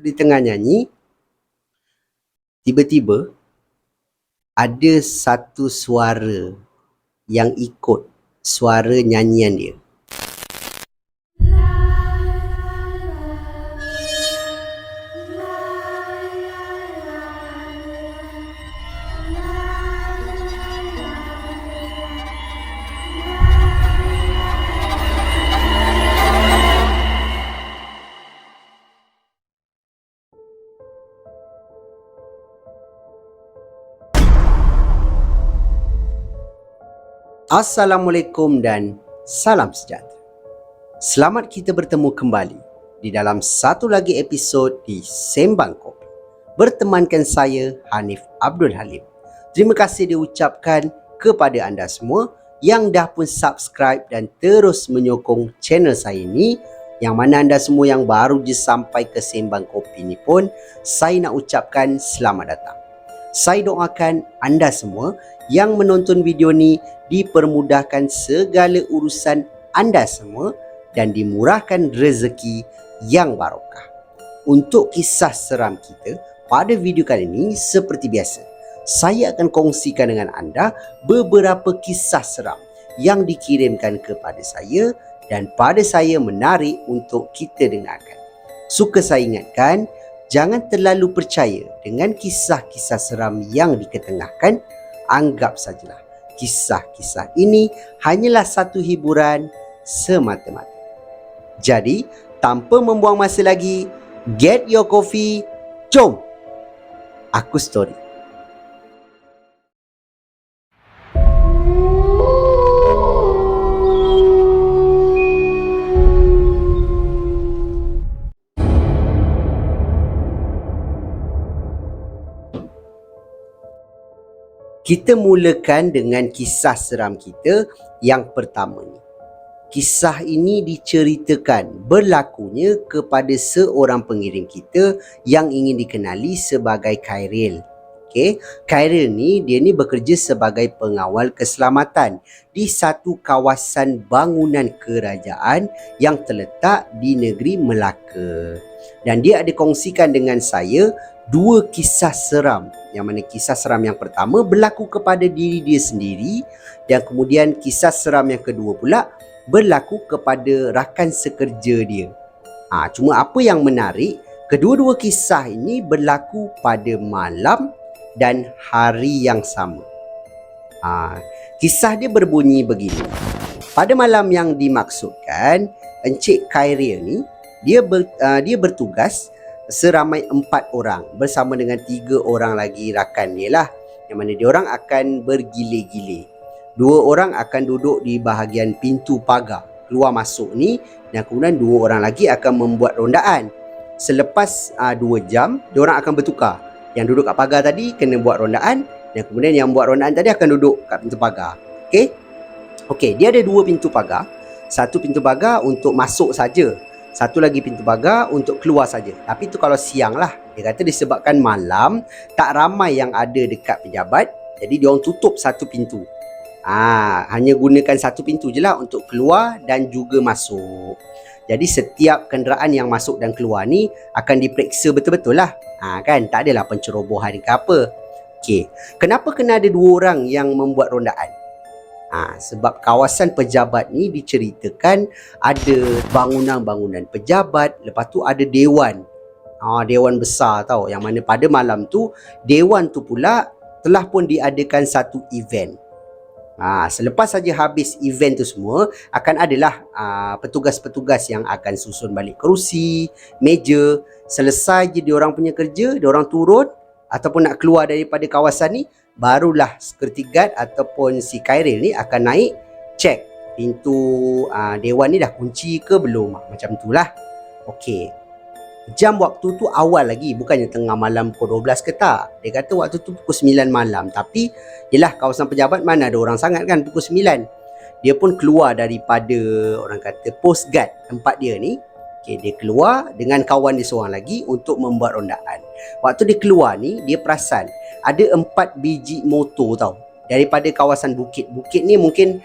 di tengah nyanyi, tiba-tiba ada satu suara yang ikut suara nyanyian dia. Assalamualaikum dan salam sejahtera. Selamat kita bertemu kembali di dalam satu lagi episod di Sembang Kopi. Bertemankan saya Hanif Abdul Halim. Terima kasih diucapkan kepada anda semua yang dah pun subscribe dan terus menyokong channel saya ini. Yang mana anda semua yang baru je sampai ke Sembang Kopi ni pun, saya nak ucapkan selamat datang. Saya doakan anda semua yang menonton video ni dipermudahkan segala urusan anda semua dan dimurahkan rezeki yang barokah. Untuk kisah seram kita pada video kali ini, seperti biasa, saya akan kongsikan dengan anda beberapa kisah seram yang dikirimkan kepada saya dan pada saya menarik untuk kita dengarkan. Suka saya ingatkan, jangan terlalu percaya dengan kisah-kisah seram yang diketengahkan. Anggap sajalah kisah-kisah ini hanyalah satu hiburan semata-mata. Jadi, tanpa membuang masa lagi, get your coffee, jom aku story. Kita mulakan dengan kisah seram kita yang pertama ni. Kisah ini diceritakan berlakunya kepada seorang pengirim kita yang ingin dikenali sebagai Khairil. Khairil ni, dia ni bekerja sebagai pengawal keselamatan di satu kawasan bangunan kerajaan yang terletak di negeri Melaka. Dan dia ada kongsikan dengan saya dua kisah seram, yang mana kisah seram yang pertama berlaku kepada diri dia sendiri dan kemudian kisah seram yang kedua pula berlaku kepada rakan sekerja dia. Cuma apa yang menarik, kedua-dua kisah ini berlaku pada malam dan hari yang sama. Kisah dia berbunyi begini. Pada malam yang dimaksudkan, Encik Khairil ni dia bertugas seramai 4 orang bersama dengan 3 orang lagi rakan dia lah, yang mana dia orang akan bergilir-gilir. 2 orang akan duduk di bahagian pintu pagar keluar masuk ni, dan kemudian 2 orang lagi akan membuat rondaan. Selepas 2 jam, dia orang akan bertukar. Yang duduk kat pagar tadi kena buat rondaan, dan kemudian yang buat rondaan tadi akan duduk kat pintu pagar. Okey, dia ada 2 pintu pagar. Satu pintu pagar untuk masuk saja, satu lagi pintu pagar untuk keluar saja. Tapi tu kalau siang lah. Dia kata disebabkan malam tak ramai yang ada dekat pejabat, jadi dia orang tutup satu pintu. Hanya gunakan satu pintu je lah untuk keluar dan juga masuk. Jadi setiap kenderaan yang masuk dan keluar ni akan diperiksa betul-betul lah. Kan, tak adalah pencerobohan ke apa. Kenapa kena ada 2 orang yang membuat rondaan? Sebab kawasan pejabat ni diceritakan ada bangunan-bangunan pejabat, lepas tu ada dewan. Dewan besar tau, yang mana pada malam tu dewan tu pula telah pun diadakan satu event. Selepas saja habis event tu semua, akan adalah petugas-petugas yang akan susun balik kerusi, meja. Selesai je diorang punya kerja, diorang turun ataupun nak keluar daripada kawasan ni, barulah security guard ataupun si Khairil ni akan naik cek pintu dewan ni dah kunci ke belum, macam tu lah. Jam waktu tu awal lagi, bukannya tengah malam pukul 12 ke tak. Dia kata waktu tu pukul 9 malam. Tapi yelah, kawasan pejabat mana ada orang sangat kan pukul 9. Dia pun keluar daripada orang kata post guard tempat dia ni. Dia keluar dengan kawan dia seorang lagi untuk membuat rondaan. Waktu dia keluar ni, dia perasan ada 4 biji motor tau, daripada kawasan bukit. Bukit ni mungkin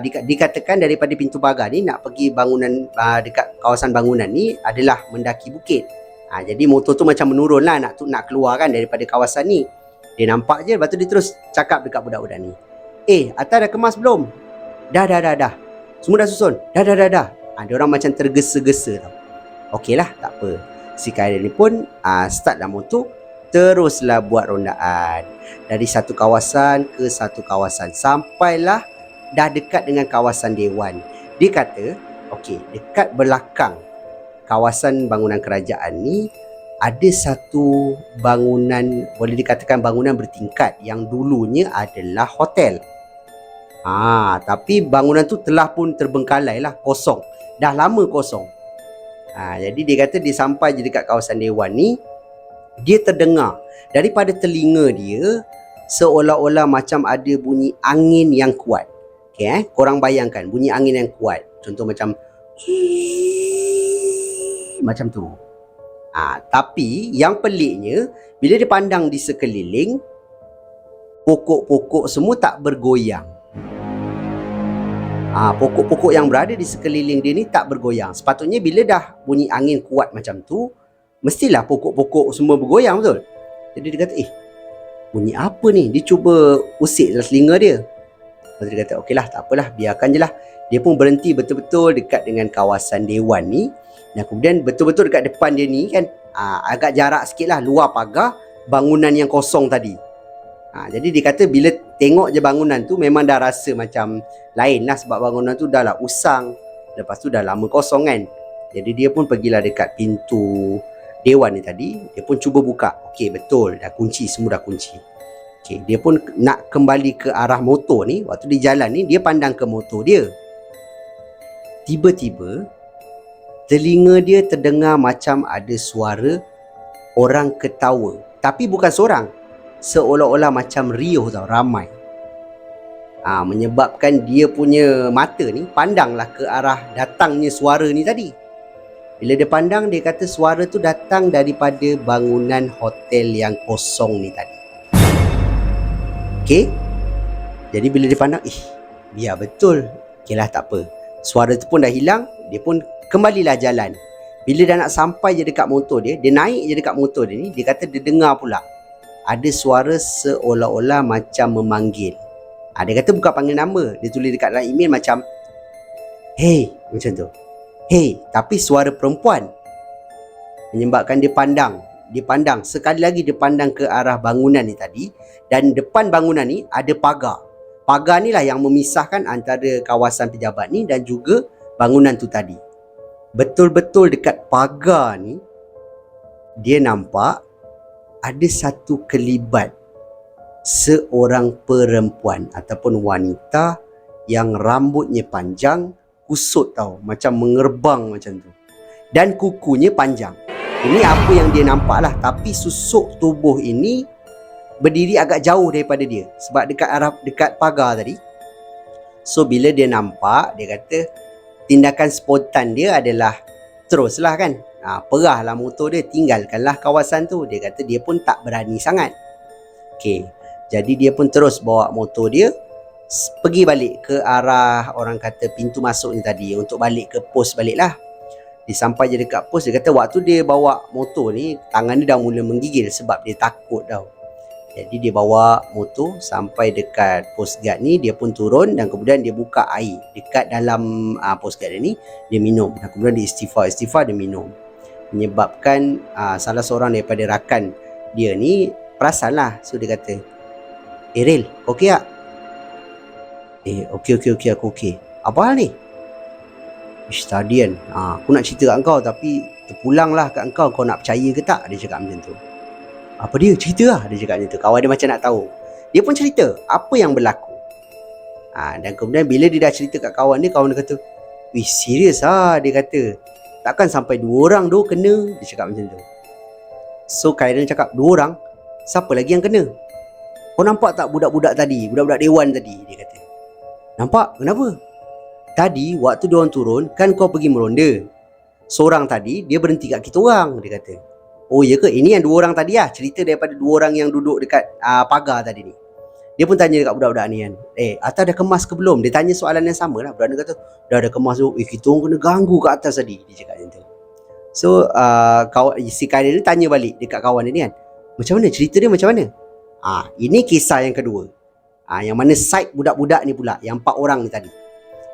dikatakan daripada pintu pagar ni nak pergi bangunan, dekat kawasan bangunan ni adalah mendaki bukit. Jadi motor tu macam menurun lah nak keluar kan daripada kawasan ni. Dia nampak je, lepas tu dia terus cakap dekat budak-budak ni. Atas dah kemas belum? Dah. Semua dah susun? Dah. Dia orang macam tergesa-gesa tau. Okey lah, tak apa. Si Khairil ni pun start lah motor. Teruslah buat rondaan. Dari satu kawasan ke satu kawasan. Sampailah dah dekat dengan kawasan Dewan. Dia kata, dekat belakang kawasan bangunan kerajaan ni ada satu bangunan, boleh dikatakan bangunan bertingkat yang dulunya adalah hotel. Tapi bangunan tu telah pun terbengkalai lah, kosong. Dah lama kosong. Jadi dia kata dia sampai je dekat kawasan Dewan ni, dia terdengar daripada telinga dia seolah-olah macam ada bunyi angin yang kuat. Korang bayangkan bunyi angin yang kuat. Contoh macam tu. Tapi yang peliknya, bila dia pandang di sekeliling, pokok-pokok semua tak bergoyang. Pokok-pokok yang berada di sekeliling dia ni tak bergoyang. Sepatutnya bila dah bunyi angin kuat macam tu, mestilah pokok-pokok semua bergoyang, betul? Jadi dia kata, bunyi apa ni? Dia cuba usik dalam telinga dia. Lepas dia kata, okeylah, tak apalah, biarkan je lah. Dia pun berhenti betul-betul dekat dengan kawasan Dewan ni. Dan kemudian betul-betul dekat depan dia ni kan, agak jarak sikit lah, luar pagar bangunan yang kosong tadi. Jadi dia kata bila tengok je bangunan tu memang dah rasa macam lain lah, sebab bangunan tu dah lah usang. Lepas tu dah lama kosong kan. Jadi dia pun pergilah dekat pintu Dewan ni tadi. Dia pun cuba buka. Betul, dah kunci, semua dah kunci. Dia pun nak kembali ke arah motor ni. Waktu dia jalan ni, dia pandang ke motor dia. Tiba-tiba telinga dia terdengar macam ada suara orang ketawa. Tapi bukan seorang, seolah-olah macam riuh tau, ramai. Menyebabkan dia punya mata ni pandanglah ke arah datangnya suara ni tadi. Bila dia pandang, dia kata suara tu datang daripada bangunan hotel yang kosong ni tadi. Jadi bila dia pandang, biar betul. Lah, tak apa. Suara tu pun dah hilang. Dia pun kembalilah jalan. Bila dah nak sampai je dekat motor dia, dia naik je dekat motor dia ni, dia kata dia dengar pula ada suara seolah-olah macam memanggil. Dia kata bukan panggil nama. Dia tulis dekat dalam email macam, hey, macam tu. Hey, tapi suara perempuan. Menyebabkan dia pandang. Sekali lagi dia pandang ke arah bangunan ni tadi. Dan depan bangunan ni ada pagar. Pagar ni lah yang memisahkan antara kawasan pejabat ni dan juga bangunan tu tadi. Betul-betul dekat pagar ni, dia nampak ada satu kelibat seorang perempuan ataupun wanita yang rambutnya panjang, kusut tau, macam mengerbang macam tu. Dan kukunya panjang. Ini apa yang dia nampak lah. Tapi susuk tubuh ini berdiri agak jauh daripada dia, sebab dekat pagar tadi. So bila dia nampak, dia kata tindakan spontan dia adalah teruslah kan, perahlah motor dia, tinggalkanlah kawasan tu. Dia kata dia pun tak berani sangat. Jadi dia pun terus bawa motor dia pergi balik ke arah orang kata pintu masuk ni tadi, untuk balik ke pos balik lah. Dia sampai je dekat pos, dia kata waktu dia bawa motor ni, tangan dia dah mula menggigil sebab dia takut tau. Jadi dia bawa motor sampai dekat pos guard ni, dia pun turun dan kemudian dia buka air dekat dalam pos guard dia ni, dia minum. Dan kemudian dia istighfar, dia minum. Menyebabkan salah seorang daripada rakan dia ni perasan lah. So dia kata, Ril, okey tak? Okey, aku okey. Apa hal ni? Tadian, aku nak cerita kat kau tapi terpulang lah kat kau nak percaya ke tak? Dia cakap macam tu. Apa dia? Cerita lah, dia cakap macam tu. Kawan dia macam nak tahu. Dia pun cerita apa yang berlaku. Dan kemudian bila dia dah cerita kat kawan dia kata, wih, serius lah, dia kata. Takkan sampai 2 orang tu kena? Dia cakap macam tu. So Khairil cakap, 2 orang? Siapa lagi yang kena? Kau nampak tak budak-budak tadi? Budak-budak dewan tadi? Dia kata. Nampak? Kenapa? Tadi waktu diorang turun, kan kau pergi meronda. Seorang tadi, dia berhenti kat kita orang, dia kata. Oh ya ke? Ini yang 2 orang tadi lah. Cerita daripada 2 orang yang duduk dekat pagar tadi ni. Dia pun tanya dekat budak-budak ni kan, atas dah kemas ke belum? Dia tanya soalan yang sama lah. Budak ni kata, dah kemas tu. Kita orang kena ganggu kat atas tadi. Dia cakap macam tu. So si Khairil ni tanya balik dekat kawan dia ni kan, macam mana cerita dia, macam mana? Ini kisah yang kedua. Yang mana side budak-budak ni pula, yang 4 orang ni tadi.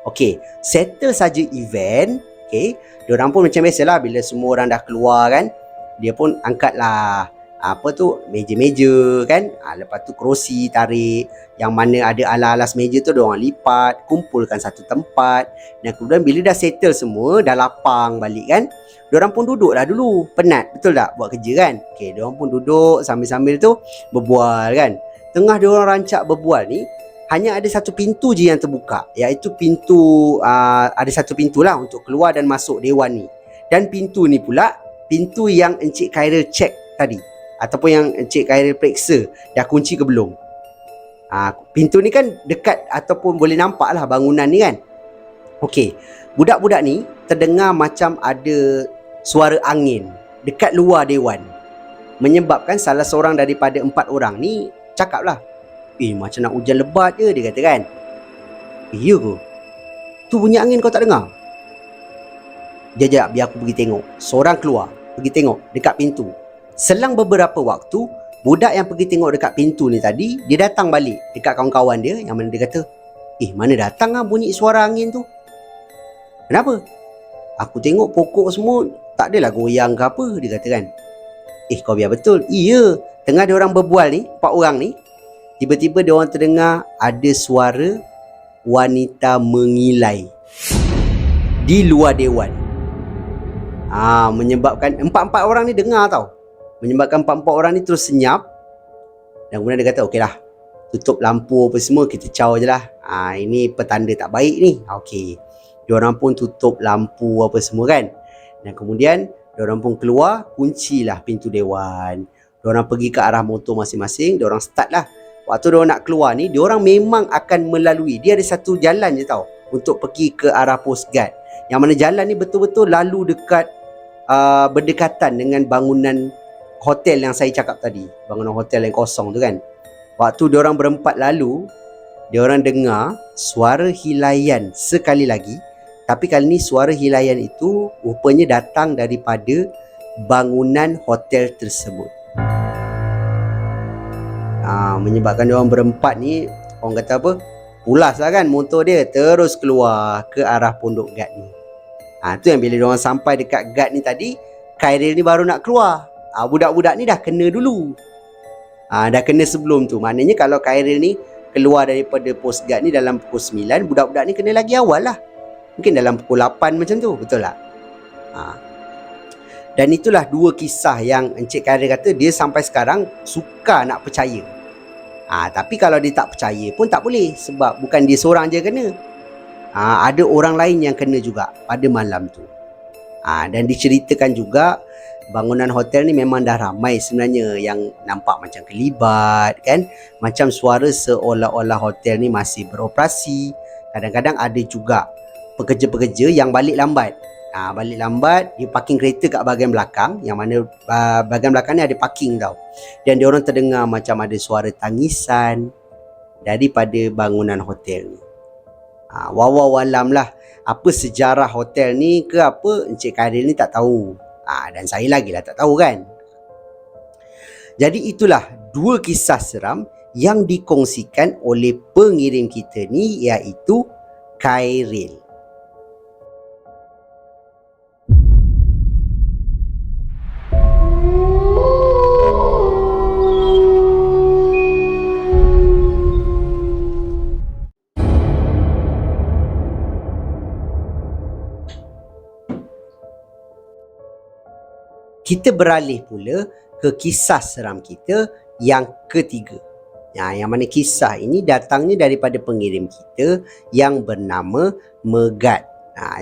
Okey, settle saja event. Okey, diorang pun macam biasalah, bila semua orang dah keluar kan, dia pun angkatlah meja-meja kan. Lepas tu kerusi tarik, yang mana ada alas-alas meja tu diorang lipat, kumpulkan satu tempat. Dan kemudian bila dah settle semua, dah lapang balik kan, diorang pun duduk lah dulu. Penat, betul tak buat kerja kan? Okey, diorang pun duduk sambil-sambil tu berbual kan. Tengah diorang rancak berbual ni, hanya ada satu pintu je yang terbuka, iaitu pintu ada satu pintu lah untuk keluar dan masuk dewan ni. Dan pintu ni pula pintu yang Encik Khairil check tadi, ataupun yang Encik Khairil periksa dah kunci ke belum. Pintu ni kan dekat ataupun boleh nampak lah bangunan ni kan. Okey, budak-budak ni terdengar macam ada suara angin dekat luar dewan, menyebabkan salah seorang daripada 4 orang ni cakap lah, macam nak hujan lebat je, dia kata kan. Ya ke? Tu bunyi angin kau tak dengar? Jap, biar aku pergi tengok. Seorang keluar, pergi tengok dekat pintu. Selang beberapa waktu, budak yang pergi tengok dekat pintu ni tadi, dia datang balik dekat kawan-kawan dia, yang mana dia kata, mana datang bunyi suara angin tu? Kenapa? Aku tengok pokok semua tak adalah goyang ke apa, dia kata kan. Kau biar betul. Iya, tengah dia orang berbual ni, 4 orang ni, tiba-tiba dia orang terdengar ada suara wanita mengilai di luar dewan. Menyebabkan 4 orang ni dengar tau. Menyebabkan 4 orang ni terus senyap. Dan kemudian dia kata, okeylah, tutup lampu apa semua, kita caw je lah. Ini petanda tak baik ni. Okey. Diorang pun tutup lampu apa semua kan. Dan kemudian diorang pun keluar, kuncilah pintu dewan. Diorang pergi ke arah motor masing-masing, diorang start lah. Waktu diorang nak keluar ni, diorang memang akan melalui, dia ada satu jalan je tau untuk pergi ke arah Post Guard. Yang mana jalan ni betul-betul lalu dekat berdekatan dengan bangunan hotel yang saya cakap tadi, bangunan hotel yang kosong tu kan. Waktu diorang berempat lalu, diorang dengar suara hilaian sekali lagi. Tapi kali ni suara hilaian itu rupanya datang daripada bangunan hotel tersebut. Menyebabkan diorang berempat ni, orang kata apa, pulas lah kan motor dia, terus keluar ke arah pondok guard ni. Tu yang bila diorang sampai dekat guard ni tadi, Khairil ni baru nak keluar. Budak-budak ni dah kena dulu. Dah kena sebelum tu. Maknanya kalau Khairil ni keluar daripada post guard ni dalam pukul 9, budak-budak ni kena lagi awal lah. Mungkin dalam pukul 8 macam tu, betul tak? Dan itulah 2 kisah yang Encik Khairil kata dia sampai sekarang suka nak percaya. Tapi kalau dia tak percaya pun tak boleh, sebab bukan dia seorang je kena. Ada orang lain yang kena juga pada malam tu. Dan diceritakan juga bangunan hotel ni memang dah ramai sebenarnya yang nampak macam kelibat kan. Macam suara seolah-olah hotel ni masih beroperasi. Kadang-kadang ada juga pekerja-pekerja yang balik lambat. Balik lambat, dia parking kereta kat bahagian belakang, yang mana bahagian belakang ni ada parking tau. Dan diorang terdengar macam ada suara tangisan daripada bangunan hotel ni. Wallahualam lah, apa sejarah hotel ni ke apa, Encik Khairil ni tak tahu. Dan saya lagi lah tak tahu kan. Jadi itulah 2 kisah seram yang dikongsikan oleh pengirim kita ni, iaitu Khairil. Kita beralih pula ke kisah seram kita yang ketiga. Yang mana kisah ini datangnya daripada pengirim kita yang bernama Megat.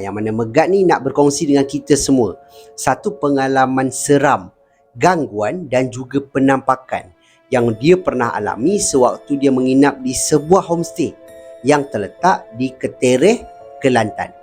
Yang mana Megat ni nak berkongsi dengan kita semua satu pengalaman seram, gangguan dan juga penampakan yang dia pernah alami sewaktu dia menginap di sebuah homestay yang terletak di Ketereh, Kelantan.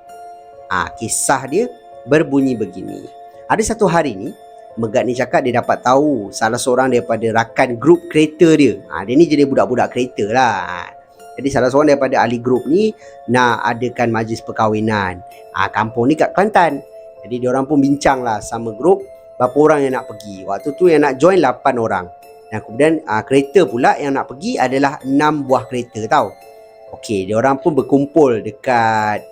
Kisah dia berbunyi begini. Ada satu hari ni, Megat ni cakap dia dapat tahu salah seorang daripada rakan grup kereta dia. Dia ni jadi budak-budak kereta lah. Jadi salah seorang daripada ahli grup ni nak adakan majlis perkahwinan. Kampung ni kat Kelantan. Jadi diorang pun bincang lah sama grup berapa orang yang nak pergi. Waktu tu yang nak join 8 orang. Dan kemudian kereta pula yang nak pergi adalah 6 buah kereta tau. Okey, diorang pun berkumpul dekat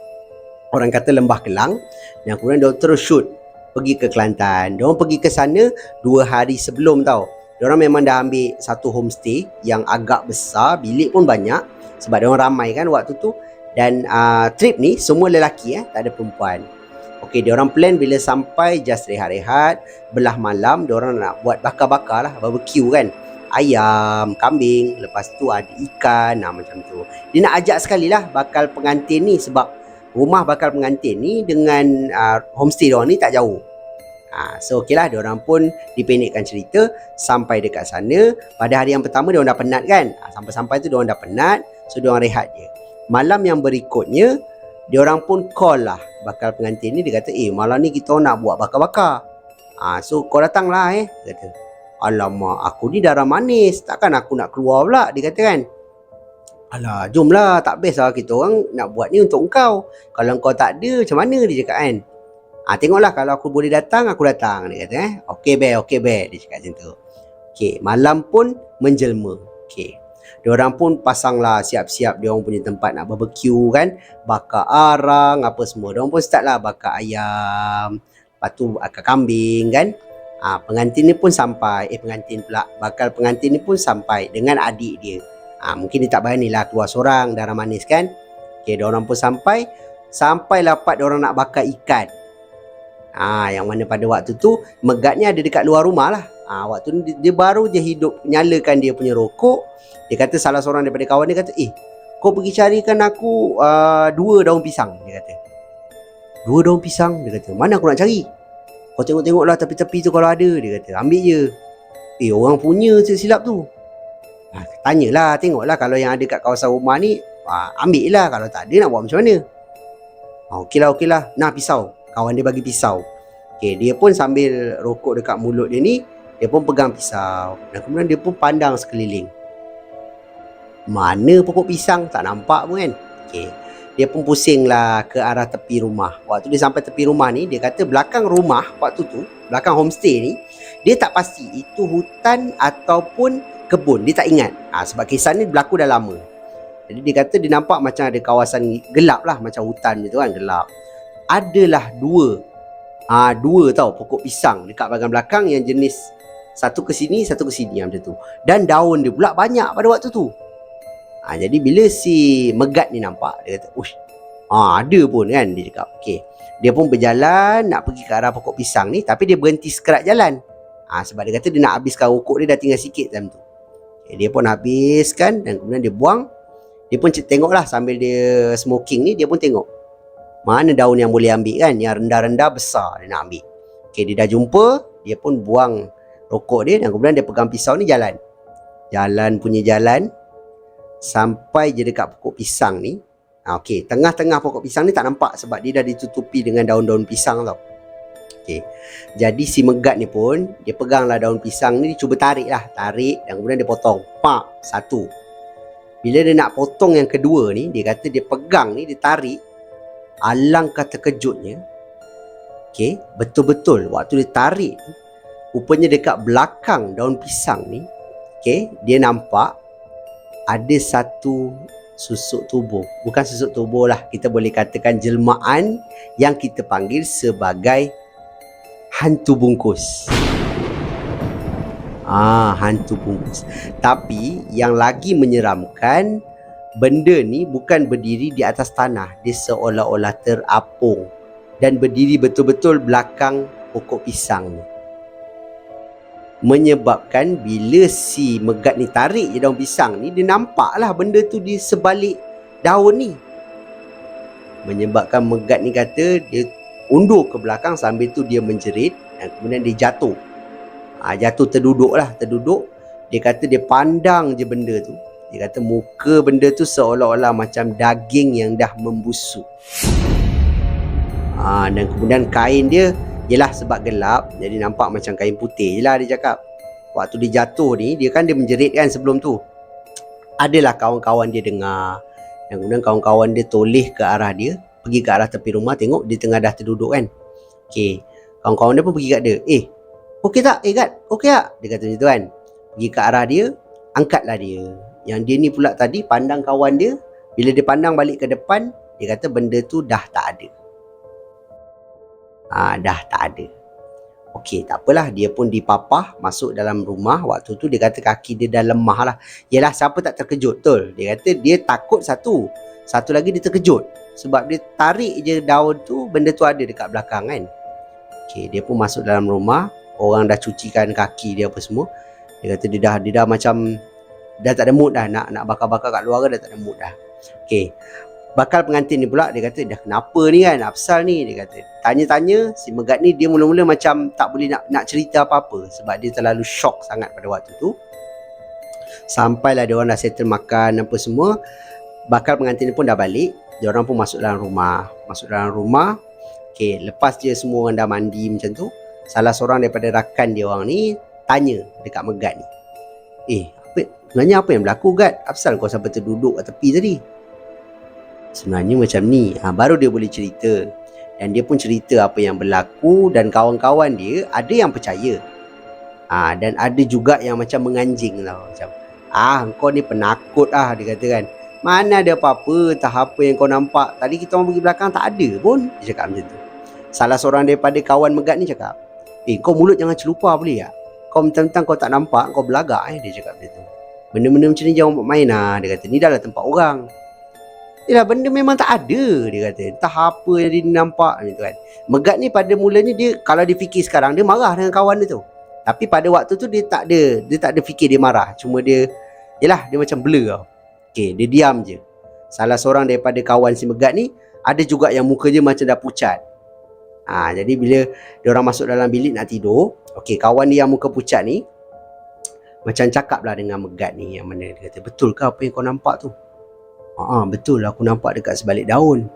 orang kata Lembah Kelang. Dan kemudian diorang terus shoot pergi ke Kelantan. Diorang pergi ke sana 2 hari sebelum tau. Diorang memang dah ambil satu homestay yang agak besar, bilik pun banyak sebab diorang ramai kan waktu tu. Dan trip ni semua lelaki tak ada perempuan. Okey, diorang plan bila sampai just rehat-rehat, belah malam diorang nak buat bakar-bakar lah, barbecue kan. Ayam, kambing, lepas tu ada ikan, macam tu. Dia nak ajak sekali lah bakal pengantin ni sebab rumah bakal pengantin ni dengan homestay diorang ni tak jauh. So okey lah, diorang pun dipendekkan cerita sampai dekat sana. Pada hari yang pertama diorang dah penat kan. Sampai-sampai tu diorang dah penat, so diorang rehat je. Malam yang berikutnya, diorang pun call lah bakal pengantin ni. Dia kata, malam ni kita nak buat bakar-bakar. So kau datang lah Dia kata, alamak, aku ni darah manis, takkan aku nak keluar pula. Dia kata kan, alah, jomlah, tak best lah kita orang nak buat ni untuk engkau. Kalau engkau tak ada, macam mana? Dia cakap kan. Tengoklah kalau aku boleh datang, aku datang. Dia kata okey be. Dia cakap macam tu. Okey, malam pun menjelma. Okey, diorang pun pasanglah siap-siap diorang punya tempat nak barbecue kan. Bakar arang, apa semua. Diorang pun start lah bakar ayam. Lepas tu bakar kambing kan. Pengantin ni pun sampai. Bakal pengantin ni pun sampai dengan adik dia. Mungkin dia tak berani lah keluar seorang, darah manis kan. Okey, diorang pun sampai. Sampai dapat diorang nak bakar ikan. Yang mana pada waktu tu megatnya ada dekat luar rumah lah. Waktu ni dia baru je nyalakan dia punya rokok. Dia kata salah seorang daripada kawan dia kata, kau pergi carikan aku 2 daun pisang. Dia kata 2 daun pisang. Dia kata, mana aku nak cari? Kau tengok-tengok lah tepi-tepi tu kalau ada. Dia kata, ambil je. Orang punya silap tu. Tanyalah, tengoklah kalau yang ada kat kawasan rumah ni, ambil lah. Kalau tak ada nak buat macam mana? Okey lah. Nah, pisau. Kawan dia bagi pisau. Okey, dia pun sambil rokok dekat mulut dia ni, dia pun pegang pisau. Dan kemudian dia pun pandang sekeliling. Mana pokok pisang? Tak nampak pun kan? Okey, dia pun pusinglah ke arah tepi rumah. Waktu dia sampai tepi rumah ni, dia kata belakang rumah waktu tu, belakang homestay ni, dia tak pasti itu hutan ataupun kebun. Dia tak ingat. Sebab kisah ni berlaku dah lama. Jadi dia kata dia nampak macam ada kawasan gelap lah, macam hutan gitu kan, gelap. Adalah 2 tau pokok pisang dekat bahagian belakang yang jenis satu ke sini macam tu. Dan daun dia pula banyak pada waktu tu. Jadi bila si megat ni nampak, dia kata, ada pun kan, dia cakap. Okey, dia pun berjalan nak pergi ke arah pokok pisang ni, tapi dia berhenti sekerat jalan. Sebab dia kata dia nak habiskan rokok dia, dah tinggal sikit time tu. Dia pun habiskan dan kemudian dia buang. Dia pun tengoklah sambil dia smoking ni, dia pun tengok mana daun yang boleh ambil kan, yang rendah-rendah besar dia nak ambil. Okey, dia dah jumpa, dia pun buang rokok dia dan kemudian dia pegang pisau ni jalan sampai je dekat pokok pisang ni. Okey, tengah-tengah pokok pisang ni tak nampak sebab dia dah ditutupi dengan daun-daun pisang tau. Okey, jadi si megat ni pun dia peganglah daun pisang ni, dia cuba tarik dan kemudian dia potong. Satu. Bila dia nak potong yang kedua ni, dia kata dia pegang ni, dia tarik. Alangkah terkejutnya. Okey, betul-betul waktu dia tarik, rupanya dekat belakang daun pisang ni, okey, dia nampak ada satu susuk tubuh. Bukan susuk tubuh lah, kita boleh katakan jelmaan yang kita panggil sebagai hantu bungkus. Hantu bungkus. Tapi yang lagi menyeramkan, benda ni bukan berdiri di atas tanah. Dia seolah-olah terapung dan berdiri betul-betul belakang pokok pisang ni. Menyebabkan bila si megat ni tarik je daun pisang ni, dia nampaklah benda tu di sebalik daun ni. Menyebabkan megat ni kata dia undur ke belakang, sambil tu dia menjerit dan kemudian dia jatuh. Jatuh terduduk. Dia kata dia pandang je benda tu. Dia kata muka benda tu seolah-olah macam daging yang dah membusuk. Dan kemudian kain dia, yelah sebab gelap, jadi nampak macam kain putih je lah, dia cakap. Waktu dia jatuh ni, dia menjerit kan sebelum tu. Adalah kawan-kawan dia dengar. Dan kemudian kawan-kawan dia toleh ke arah dia, pergi ke arah tepi rumah, tengok dia tengah dah terduduk kan. Okey. Kawan-kawan dia pun pergi kat dia. Okey tak? Kat, okey tak? Dia kata macam tu kan. Pergi ke arah dia, angkatlah dia. Yang dia ni pula tadi pandang kawan dia. Bila dia pandang balik ke depan, dia kata benda tu dah tak ada. Dah tak ada. Okey, tak apalah. Dia pun dipapah masuk dalam rumah. Waktu tu dia kata kaki dia dah lemah lah. Yelah, siapa tak terkejut, betul? Dia kata dia takut satu. Satu lagi dia terkejut. Sebab dia tarik je daun tu, benda tu ada dekat belakang kan. Okey, dia pun masuk dalam rumah. Orang dah cucikan kaki dia apa semua. Dia kata dia dah macam dah tak ada mood dah nak bakar-bakar kat luar, dah tak ada mood dah. Okey. Bakal pengantin ni pula dia kata dah kenapa ni kan, apsal ni, dia kata. Tanya-tanya si Megat ni, dia mula-mula macam tak boleh nak cerita apa-apa sebab dia terlalu shock sangat pada waktu tu. Sampailah dia orang dah settle makan apa semua. Bakal pengantin ni pun dah balik. Dia orang pun masuk dalam rumah. Okey, lepas je semua orang dah mandi macam tu, salah seorang daripada rakan dia orang ni tanya dekat Megat ni. Sebenarnya apa yang berlaku, Gat? Apasal kau sampai terduduk kat tepi tadi? Sebenarnya macam ni. Baru dia boleh cerita. Dan dia pun cerita apa yang berlaku. Dan kawan-kawan dia ada yang percaya. Dan ada juga yang macam menganjing tau. Macam, kau ni penakut dia kata kan. Mana ada apa-apa, tak apa yang kau nampak. Tadi kita orang pergi belakang tak ada pun. Dia cakap macam tu. Salah seorang daripada kawan Megat ni cakap, kau mulut jangan celupar boleh tak? Kau mentang-mentang kau tak nampak, kau belagak dia cakap macam tu. Benda-benda macam ni jangan buat main dia kata. Ni dah lah tempat orang. Yelah, benda memang tak ada, dia kata. Entah apa yang dia nampak gitu kan. Megat ni pada mulanya dia, kalau dia fikir sekarang, dia marah dengan kawan dia tu. Tapi pada waktu tu dia tak ada fikir dia marah. Cuma dia, yelah, dia macam blur tau. Okey, dia diam je. Salah seorang daripada kawan si Megat ni, ada juga yang muka dia macam dah pucat. Jadi bila dia orang masuk dalam bilik nak tidur, okey, kawan dia yang muka pucat ni macam cakap lah dengan Megat ni, yang mana dia kata, betul ke apa yang kau nampak tu? Betul, aku nampak dekat sebalik daun.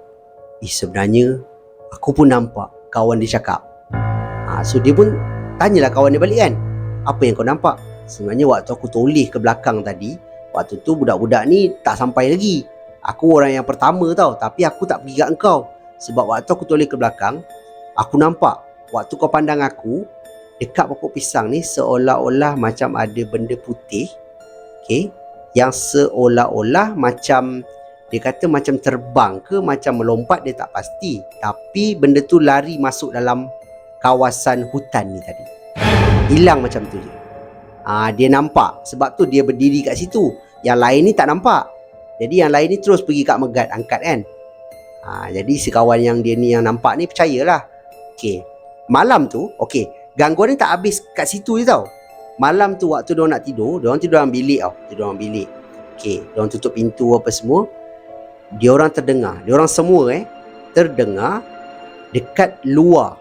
Sebenarnya aku pun nampak, kawan dia cakap. So dia pun tanyalah kawan dia balik kan, apa yang kau nampak? Sebenarnya waktu aku toleh ke belakang tadi, waktu tu budak-budak ni tak sampai lagi. Aku orang yang pertama tau, tapi aku tak pergi kat engkau. Sebab waktu aku toleh ke belakang, aku nampak waktu kau pandang aku, dekat pokok pisang ni seolah-olah macam ada benda putih, okey, yang seolah-olah macam, dia kata macam terbang ke macam melompat, dia tak pasti. Tapi benda tu lari masuk dalam kawasan hutan ni tadi. Hilang macam tu je. Dia nampak, sebab tu dia berdiri kat situ. Yang lain ni tak nampak. Jadi yang lain ni terus pergi kat Megat, angkat kan. Jadi si kawan yang dia ni yang nampak ni percayalah. Okey, malam tu, okey, gangguan ni tak habis kat situ je tau. Malam tu waktu diorang nak tidur, diorang tidur dalam bilik tau. Tidur dalam bilik. Okey, diorang tutup pintu apa semua. Diorang terdengar, diorang semua terdengar dekat luar.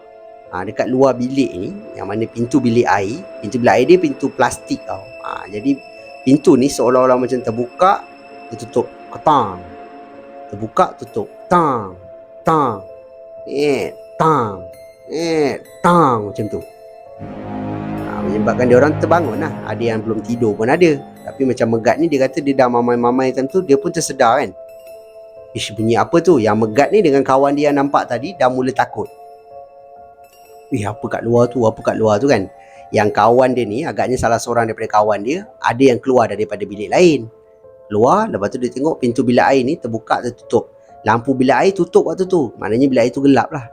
Dekat luar bilik ni, yang mana pintu bilik air. Pintu bilik air dia pintu plastik tau. Jadi pintu ni seolah-olah macam terbuka, tertutup, ketang. Terbuka, tutup, tang, tang, tang, tang, macam tu. Menyebabkan dia orang terbangun lah. Ada yang belum tidur pun ada. Tapi macam Megat ni, dia kata dia dah mamai-mamai tentu, dia pun tersedar kan. Bunyi apa tu? Yang Megat ni dengan kawan dia yang nampak tadi dah mula takut. Apa kat luar tu? Apa kat luar tu kan? Yang kawan dia ni, agaknya salah seorang daripada kawan dia, ada yang keluar daripada bilik lain. Keluar, lepas tu dia tengok pintu bilik air ni terbuka, tertutup. Lampu bilik air tutup waktu tu. Maknanya bilik air tu gelap lah.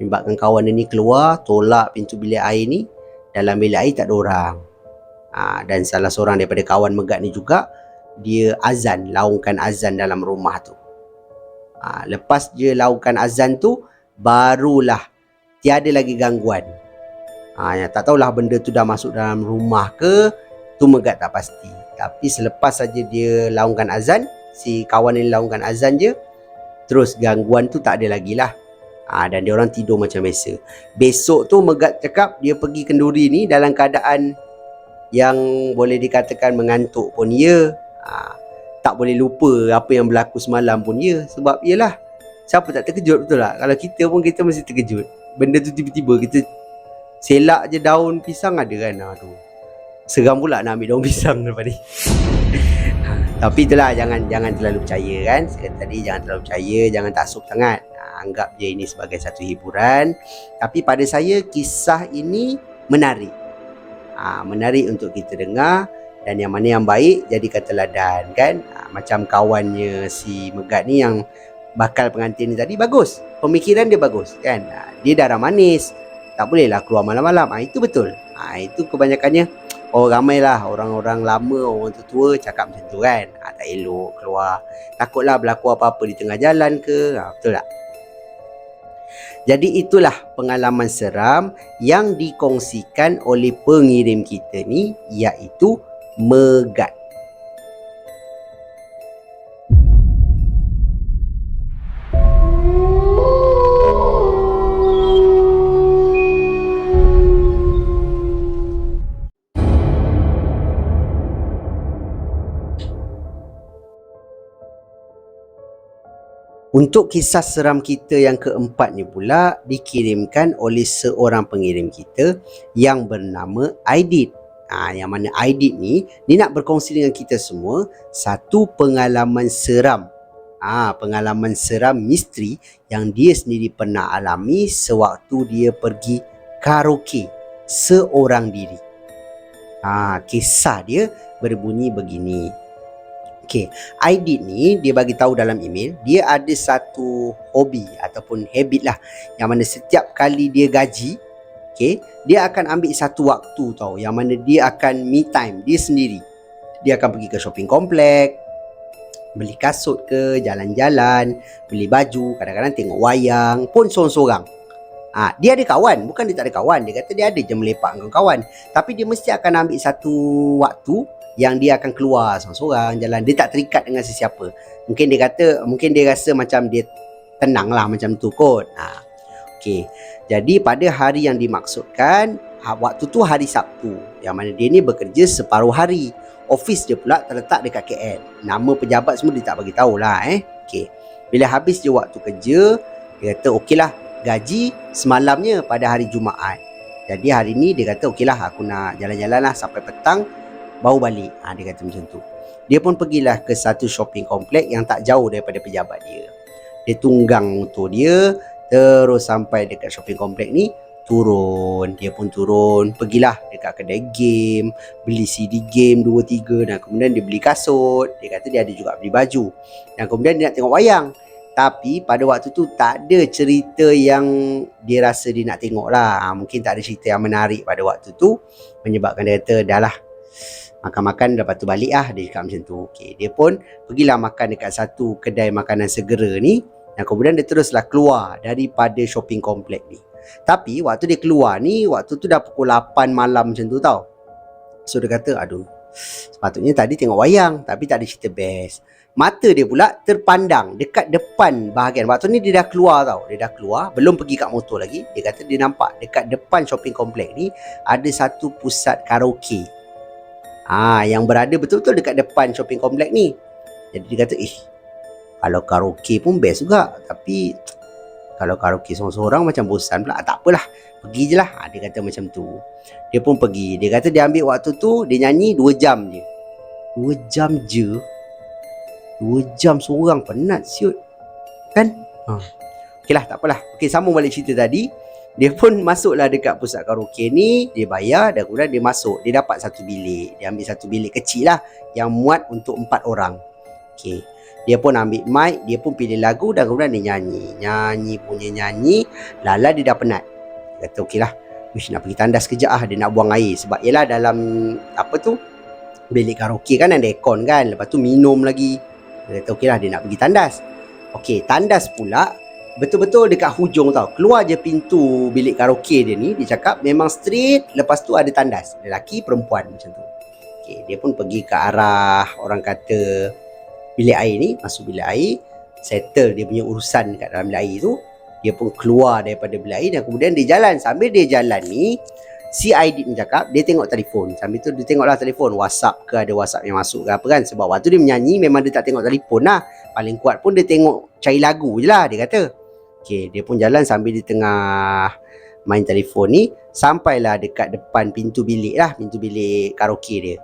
Menyebabkan kawan dia ni keluar, tolak pintu bilik air ni. Dalam bilik air tak ada orang. Dan salah seorang daripada kawan Megat ni juga, dia azan, laungkan azan dalam rumah tu. Lepas dia laungkan azan tu, barulah tiada lagi gangguan. Tak tahulah benda tu dah masuk dalam rumah ke, tu Megat tak pasti. Tapi selepas saja dia laungkan azan, si kawan ni laungkan azan je, terus gangguan tu tak ada lagi lah. Dan dia orang tidur macam biasa. Besok tu Megat cakap dia pergi kenduri ni dalam keadaan yang boleh dikatakan mengantuk pun ya. Tak boleh lupa apa yang berlaku semalam pun ya. Sebab yelah, siapa tak terkejut, betul tak? Kalau kita pun, kita mesti terkejut. Benda tu tiba-tiba kita selak je daun pisang ada kan. Seram pula nak ambil daun pisang daripada ni. Tapi itulah, jangan terlalu percaya kan. Saya kata tadi, jangan terlalu percaya, jangan taksub sangat. anggap je ini sebagai satu hiburan. Tapi pada saya kisah ini menarik. Menarik untuk kita dengar. Dan yang mana yang baik jadikan teladan kan. Macam kawannya si Megat ni yang bakal pengantin ni tadi bagus. Pemikiran dia bagus kan. Dia darah manis. Tak bolehlah keluar malam-malam. Itu betul. Itu kebanyakannya ramailah orang-orang lama, orang tua cakap macam tu kan. Tak elok keluar. Takutlah berlaku apa-apa di tengah jalan ke. Betul tak? Jadi itulah pengalaman seram yang dikongsikan oleh pengirim kita ni, iaitu Megat. Untuk kisah seram kita yang keempat ni pula dikirimkan oleh seorang pengirim kita yang bernama Aidit. Yang mana Aidit ni, dia nak berkongsi dengan kita semua satu pengalaman seram. Pengalaman seram misteri yang dia sendiri pernah alami sewaktu dia pergi karaoke seorang diri. Kisah dia berbunyi begini. Aidit ni dia bagi tahu dalam email, dia ada satu hobi ataupun habit lah, yang mana setiap kali dia gaji, dia akan ambil satu waktu tau, yang mana dia akan me time dia sendiri. Dia akan pergi ke shopping komplek, beli kasut ke, jalan-jalan, beli baju, kadang-kadang tengok wayang pun sorang-sorang. Dia ada kawan, bukan dia tak ada kawan. Dia kata dia ada je melepak dengan kawan, tapi dia mesti akan ambil satu waktu yang dia akan keluar seorang-seorang jalan. Dia tak terikat dengan sesiapa. Mungkin dia rasa macam dia tenang lah macam tu kot. Jadi pada hari yang dimaksudkan, waktu tu hari Sabtu, yang mana dia ni bekerja separuh hari. Office dia pula terletak dekat KL. Nama pejabat semua dia tak bagi tahulah. Bila habis je waktu kerja, dia kata okeylah, gaji semalamnya pada hari Jumaat. Jadi hari ni dia kata okeylah, aku nak jalan-jalan lah sampai petang baru balik. Dia kata macam tu. Dia pun pergilah ke satu shopping komplek yang tak jauh daripada pejabat dia. Dia tunggang motor dia, terus sampai dekat shopping komplek ni, turun. Dia pun turun, pergilah dekat kedai game, beli CD game 2-3, dan kemudian dia beli kasut. Dia kata dia ada juga beli baju. Dan kemudian dia nak tengok wayang. Tapi pada waktu tu tak ada cerita yang dia rasa dia nak tengok lah. Mungkin tak ada cerita yang menarik pada waktu tu, menyebabkan dia kata dah lah, makan-makan lepas tu balik lah. Dia cakap macam tu. Dia pun pergilah makan dekat satu kedai makanan segera ni, dan kemudian dia teruslah keluar daripada shopping komplek ni. Tapi waktu dia keluar ni, waktu tu dah pukul 8 malam macam tu tau. So dia kata, aduh, sepatutnya tadi tengok wayang, tapi tak ada cerita best. Mata dia pula terpandang dekat depan bahagian. Waktu ni dia dah keluar tau. Dia dah keluar, belum pergi kat motor lagi. Dia kata dia nampak dekat depan shopping komplek ni ada satu pusat karaoke. Yang berada betul-betul dekat depan shopping komplek ni. Jadi dia kata, kalau karaoke pun best juga, tapi kalau karaoke seorang-seorang macam bosan pula. Tak apalah, pergi je lah. Dia kata macam tu. Dia pun pergi. Dia kata dia ambil waktu tu, dia nyanyi 2 jam je. 2 jam je. 2 jam seorang, penat siut. Kan? Okeylah, tak apalah. Sambung balik cerita tadi. Dia pun masuklah dekat pusat karaoke ni. Dia bayar dan kemudian dia masuk. Dia dapat satu bilik. Dia ambil satu bilik kecil lah, yang muat untuk 4 orang. Dia pun ambil mic. Dia pun pilih lagu dan kemudian dia nyanyi. Lala dia dah penat. Dia kata okeylah, nak pergi tandas kejap lah. Dia nak buang air. Sebab yelah dalam bilik karaoke kan ada aircon kan. Lepas tu minum lagi. Dia kata okeylah, dia nak pergi tandas. Tandas pula betul-betul dekat hujung tau. Keluar je pintu bilik karaoke dia ni, dia cakap memang straight, lepas tu ada tandas. Lelaki, perempuan macam tu. Dia pun pergi ke arah, orang kata, bilik air ni. Masuk bilik air, settle dia punya urusan kat dalam bilik air tu. Dia pun keluar daripada bilik air dan kemudian dia jalan. Sambil dia jalan ni, si Aidit ni cakap, dia tengok telefon. Sambil tu dia tengoklah telefon, WhatsApp ke, ada WhatsApp yang masuk ke apa kan. Sebab waktu dia menyanyi memang dia tak tengok telefon lah. Paling kuat pun dia tengok cari lagu je lah, dia kata. Dia pun jalan sambil di tengah main telefon ni. Sampailah dekat depan pintu bilik lah, pintu bilik karaoke dia.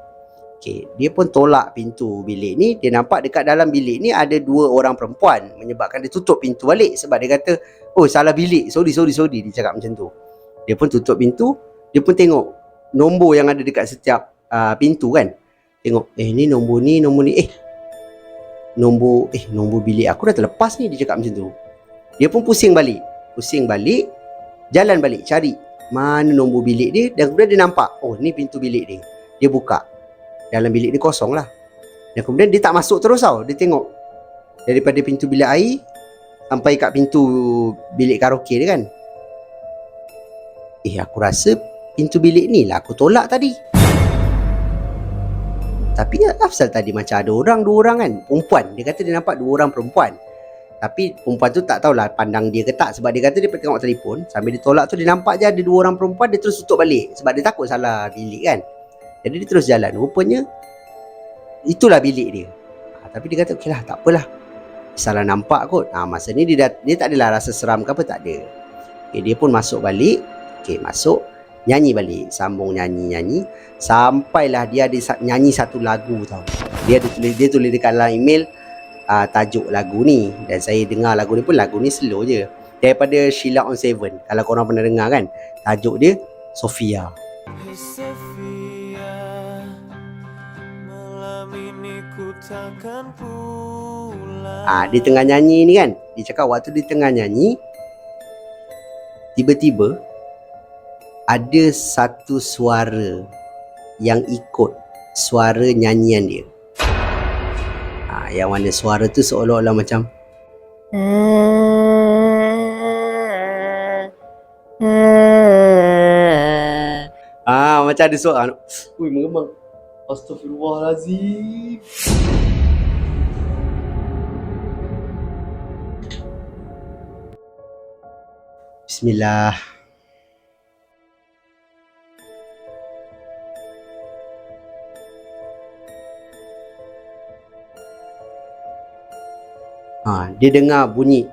Okey, dia pun tolak pintu bilik ni. Dia nampak dekat dalam bilik ni ada 2 orang perempuan, menyebabkan dia tutup pintu balik sebab dia kata, "Oh, salah bilik. Sorry." Dia cakap macam tu. Dia pun tutup pintu, dia pun tengok nombor yang ada dekat setiap pintu kan. Tengok, ni nombor ni, nombor bilik aku dah terlepas ni, dia cakap macam tu. Dia pun pusing balik, jalan balik cari mana nombor bilik dia, dan kemudian dia nampak, oh ni pintu bilik dia. Dia buka. Dalam bilik dia kosong lah. Dan kemudian dia tak masuk terus tau. Dia tengok daripada pintu bilik air sampai kat pintu bilik karaoke dia kan. Aku rasa pintu bilik ni lah aku tolak tadi. Tapi asal tadi macam ada orang, 2 orang kan, perempuan. Dia kata dia nampak 2 orang perempuan. Tapi perempuan tu tak tahulah pandang dia ke tak, sebab dia kata dia tengok telefon. Sambil dia tolak tu dia nampak je ada 2 orang perempuan. Dia terus tutup balik sebab dia takut salah bilik kan. Jadi dia terus jalan. Rupanya itulah bilik dia. Tapi dia kata okeylah, tak apalah, salah nampak kot. Masa ni dia tak adalah rasa seram ke apa, tak ada. Dia pun masuk balik. Masuk, nyanyi balik, sambung nyanyi. Sampailah dia ada nyanyi satu lagu tau. Dia tulis dekat dalam email tajuk lagu ni. Dan saya dengar lagu ni pun, lagu ni slow je. Daripada Sheila on 7. Kalau korang pernah dengar kan. Tajuk dia Sofia. Dia tengah nyanyi ni kan. Dia cakap waktu dia tengah nyanyi, tiba-tiba ada satu suara yang ikut suara nyanyian dia. Yang mana suara tu seolah-olah macam macam ada suara. Ui, mengemang. Astaghfirullahalazim. Bismillah. Dia dengar bunyi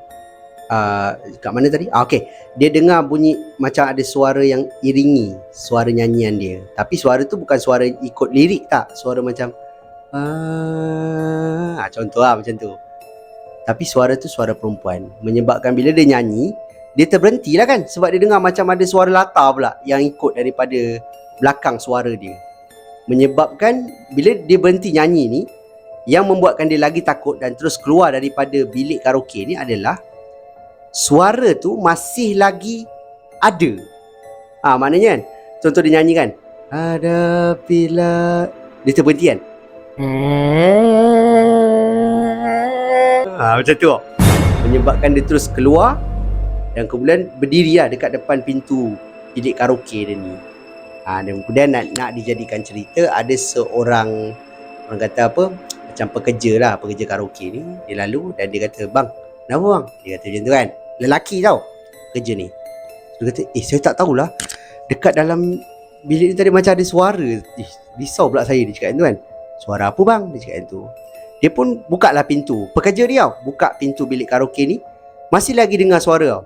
kat mana tadi? Okey. Dia dengar bunyi macam ada suara yang iringi suara nyanyian dia. Tapi suara tu bukan suara ikut lirik tak. Suara macam contoh macam tu. Tapi suara tu suara perempuan. Menyebabkan bila dia nyanyi, dia terberhenti lah kan. Sebab dia dengar macam ada suara latar pula yang ikut daripada belakang suara dia. Menyebabkan bila dia berhenti nyanyi ni, yang membuatkan dia lagi takut dan terus keluar daripada bilik karaoke ni adalah suara tu masih lagi ada. Maknanya kan, contoh dia nyanyi kan, hadapilah, dia terberhenti kan. Macam tu. Menyebabkan dia terus keluar dan kemudian berdiri lah dekat depan pintu bilik karaoke dia ni. Dan kemudian nak dijadikan cerita, ada seorang, orang kata apa, macam pekerja karaoke ni. Dia lalu dan dia kata, "Bang, kenapa bang?" Dia kata macam tu kan. Lelaki tau kerja ni. Dia kata, saya tak tahulah, dekat dalam bilik ni tadi macam ada suara. Risau pula saya, dia cakap macam tu kan. Suara apa bang? Dia cakap macam tu. Dia pun buka lah pintu. Pekerja dia tau, buka pintu bilik karaoke ni, masih lagi dengar suara tau.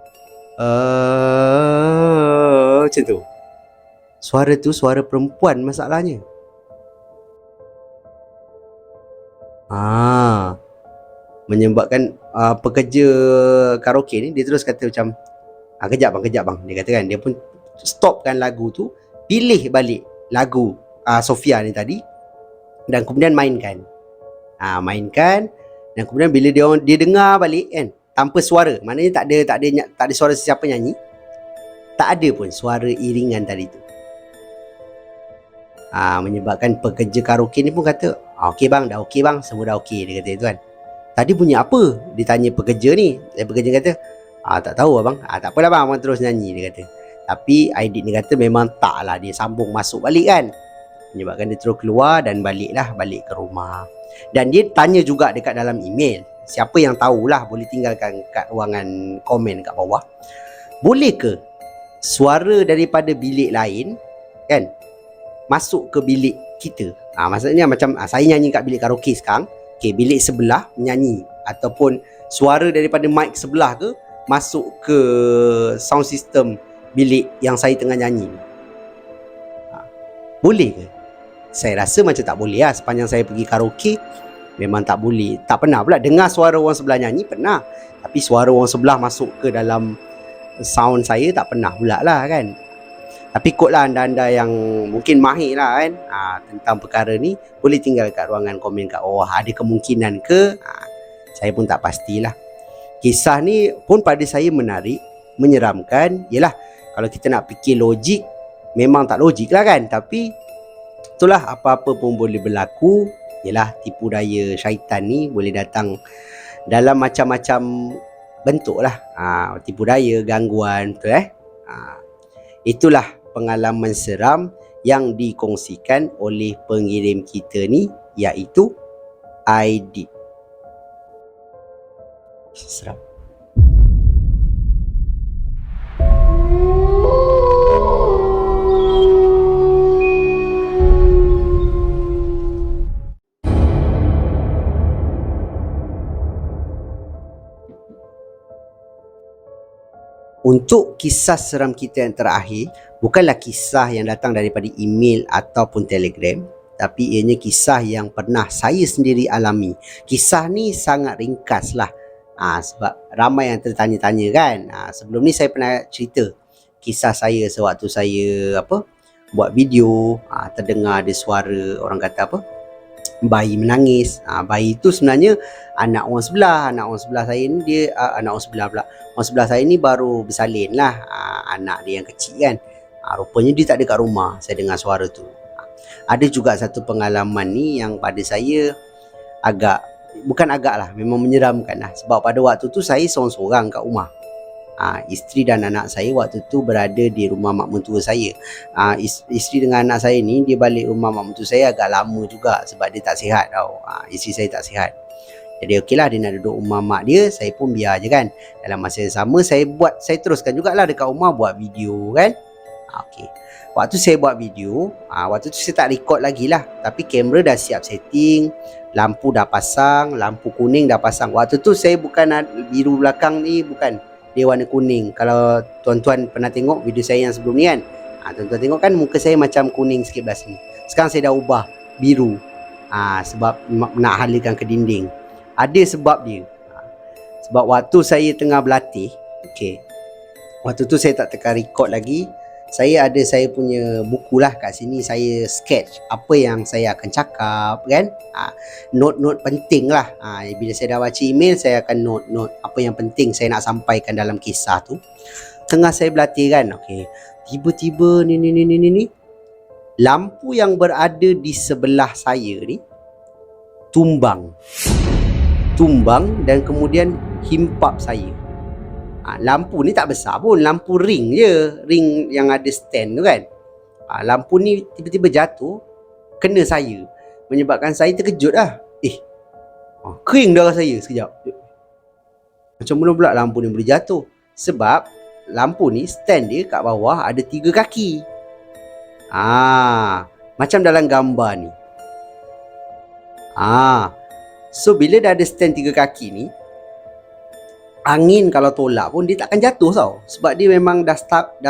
Macam tu. Suara tu suara perempuan masalahnya. Menyebabkan pekerja karaoke ni, dia terus kata macam, kejap bang. Dia kata kan, dia pun stopkan lagu tu, pilih balik lagu Sofia ni tadi, dan kemudian mainkan. Dan kemudian bila dia dengar balik kan, tanpa suara, maknanya tak ada suara sesiapa nyanyi, tak ada pun suara iringan tadi tu. Menyebabkan pekerja karaoke ni pun kata, okey bang, dah okey bang, semua dah okey. Dia kata itu kan. Tadi bunyi apa? Dia tanya pekerja ni. Dan pekerja kata, tak tahu abang. Tak apalah bang, abang terus nyanyi, dia kata. Tapi Aidit ni kata memang tak lah, dia sambung masuk balik kan. Menyebabkan dia terus keluar dan balik ke rumah. Dan dia tanya juga dekat dalam email, siapa yang tahulah boleh tinggalkan kat ruangan komen kat bawah, boleh ke suara daripada bilik lain kan masuk ke bilik kita? Maksudnya macam saya nyanyi kat bilik karaoke sekarang, bilik sebelah menyanyi, ataupun suara daripada mic sebelah ke masuk ke sound system bilik yang saya tengah nyanyi. Boleh ke? Saya rasa macam tak boleh lah. Sepanjang saya pergi karaoke, memang tak boleh. Tak pernah pula dengar suara orang sebelah nyanyi, pernah. Tapi suara orang sebelah masuk ke dalam sound saya tak pernah pula lah kan. Tapi kotlah anda-anda yang mungkin mahir lah kan tentang perkara ni, boleh tinggal kat ruangan komen kat bawah. Ada kemungkinan ke? Saya pun tak pastilah. Kisah ni pun pada saya menarik, menyeramkan. Yelah, kalau kita nak fikir logik, memang tak logik lah kan. Tapi itulah, apa-apa pun boleh berlaku. Yelah, tipu daya syaitan ni boleh datang dalam macam-macam bentuk lah. Tipu daya, gangguan, betul itulah pengalaman seram yang dikongsikan oleh pengirim kita ni, iaitu Aidit. Seram. Untuk kisah seram kita yang terakhir, bukanlah kisah yang datang daripada email ataupun telegram, tapi ianya kisah yang pernah saya sendiri alami. Kisah ni sangat ringkas lah. Sebab ramai yang tertanya-tanya kan. Sebelum ni saya pernah cerita kisah saya sewaktu saya buat video, terdengar ada suara orang kata bayi menangis. Bayi tu sebenarnya anak orang sebelah. Anak orang sebelah saya ni dia anak orang sebelah pula. Orang sebelah saya ni baru bersalin lah. Anak dia yang kecil kan. Rupanya dia tak ada kat rumah. Saya dengar suara tu. Ada juga satu pengalaman ni yang pada saya bukan agak lah, memang menyeramkan lah. Sebab pada waktu tu saya seorang-seorang kat rumah. Isteri dan anak saya waktu tu berada di rumah mak mentua saya. Isteri dengan anak saya ni, dia balik rumah mak mentua saya agak lama juga sebab dia tak sihat tau. Isteri saya tak sihat. Jadi okeylah, dia nak duduk rumah mak dia, saya pun biar je kan. Dalam masa yang sama saya teruskan jugalah dekat rumah buat video kan. Okey. Waktu saya buat video, waktu tu saya tak record lagi lah. Tapi kamera dah siap setting, lampu dah pasang, lampu kuning dah pasang. Waktu tu saya bukan biru belakang ni, bukan. Dia warna kuning. Kalau tuan-tuan pernah tengok video saya yang sebelum ni kan, tuan-tuan tengok kan muka saya macam kuning sikit belah sini. Sekarang saya dah ubah biru. Sebab nak halakan ke dinding. Ada sebab dia. Sebab waktu saya tengah berlatih, waktu tu saya tak tekan record lagi. Saya punya buku lah kat sini. Saya sketch apa yang saya akan cakap kan. Note-note penting lah. Bila saya dah baca email, saya akan note apa yang penting saya nak sampaikan dalam kisah tu. Tengah saya berlatih kan, tiba-tiba ni lampu yang berada di sebelah saya ni tumbang dan kemudian himpap saya. Lampu ni tak besar pun, lampu ring je, ring yang ada stand tu kan. Lampu ni tiba-tiba jatuh kena saya, menyebabkan saya terkejut lah. Kering darah saya sekejap. Macam mana pula lampu ni boleh jatuh? Sebab lampu ni stand dia kat bawah ada 3 kaki. Macam dalam gambar ni. So bila dah ada stand 3 kaki ni, angin kalau tolak pun dia takkan jatuh tau. Sebab dia memang dah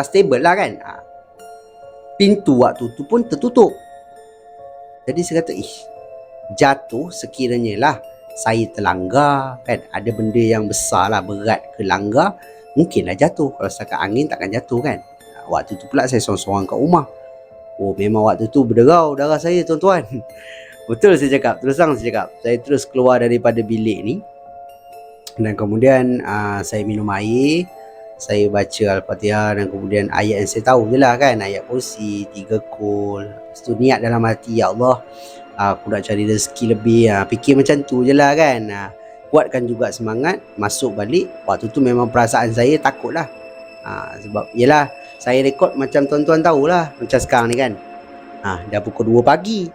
stable lah kan. Pintu waktu tu pun tertutup. Jadi saya kata, jatuh sekiranya lah saya terlanggar kan, ada benda yang besar lah, berat ke langgar, mungkinlah jatuh. Kalau setakat angin takkan jatuh kan. Waktu tu pula saya seorang-seorang kat rumah. Memang waktu tu berderau darah saya tuan-tuan. Betul saya cakap, terus terang saya cakap. Saya terus keluar daripada bilik ni. Dan kemudian saya minum air, saya baca Al-Fatihah, dan kemudian ayat yang saya tahu je lah kan, ayat kursi, 3 kul. Lepas tu niat dalam hati, ya Allah, aku nak cari rezeki lebih. Fikir macam tu je lah kan. Kuatkan juga semangat, masuk balik. Waktu tu memang perasaan saya takut lah. Sebab yelah, saya rekod macam tuan-tuan tahulah, macam sekarang ni kan. Dah pukul 2 pagi.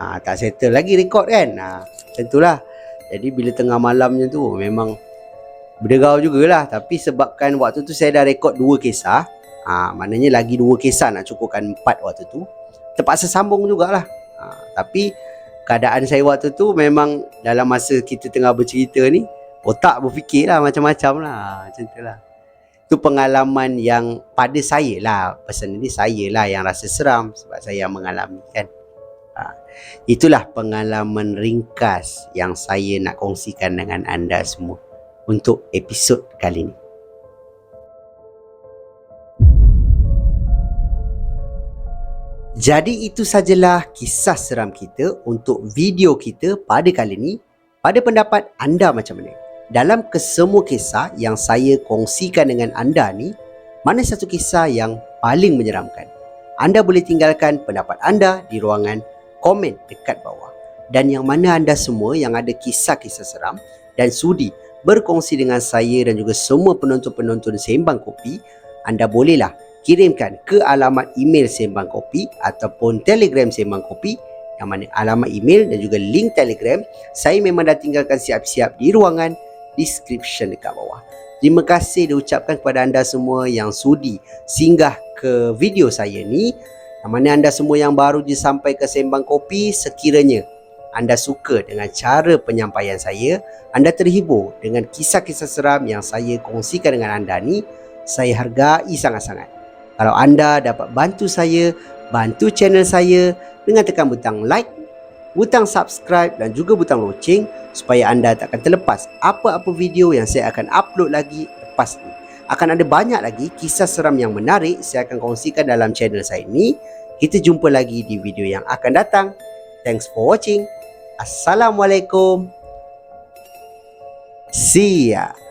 Tak settle lagi rekod kan. Macam tu lah. Jadi bila tengah malamnya tu memang berderau jugalah. Tapi sebabkan waktu tu saya dah rekod 2 kisah, maknanya lagi 2 kisah nak cukupkan 4 waktu tu, terpaksa sambung jugalah. Tapi keadaan saya waktu tu memang dalam masa kita tengah bercerita ni, otak berfikir lah macam-macam lah. Macam tu lah. Itu pengalaman yang pada saya lah, personally saya lah yang rasa seram sebab saya yang mengalami kan. Itulah pengalaman ringkas yang saya nak kongsikan dengan anda semua untuk episod kali ini. Jadi itu sajalah kisah seram kita untuk video kita pada kali ini. Pada pendapat anda macam mana? Dalam kesemua kisah yang saya kongsikan dengan anda ni, mana satu kisah yang paling menyeramkan? Anda boleh tinggalkan pendapat anda di ruangan komen dekat bawah. Dan yang mana anda semua yang ada kisah-kisah seram dan sudi berkongsi dengan saya dan juga semua penonton-penonton Sembang Kopi, anda bolehlah kirimkan ke alamat email Sembang Kopi ataupun Telegram Sembang Kopi, yang mana alamat email dan juga link Telegram saya memang dah tinggalkan siap-siap di ruangan description dekat bawah. Terima kasih diucapkan kepada anda semua yang sudi singgah ke video saya ni. Yang mana anda semua yang baru je sampai ke Sembang Kopi, sekiranya anda suka dengan cara penyampaian saya, anda terhibur dengan kisah-kisah seram yang saya kongsikan dengan anda ni, saya hargai sangat-sangat. Kalau anda dapat bantu saya, bantu channel saya dengan tekan butang like, butang subscribe dan juga butang loceng supaya anda tak akan terlepas apa-apa video yang saya akan upload lagi lepas ni. Akan ada banyak lagi kisah seram yang menarik saya akan kongsikan dalam channel saya ni. Kita jumpa lagi di video yang akan datang. Thanks for watching. Assalamualaikum. See ya.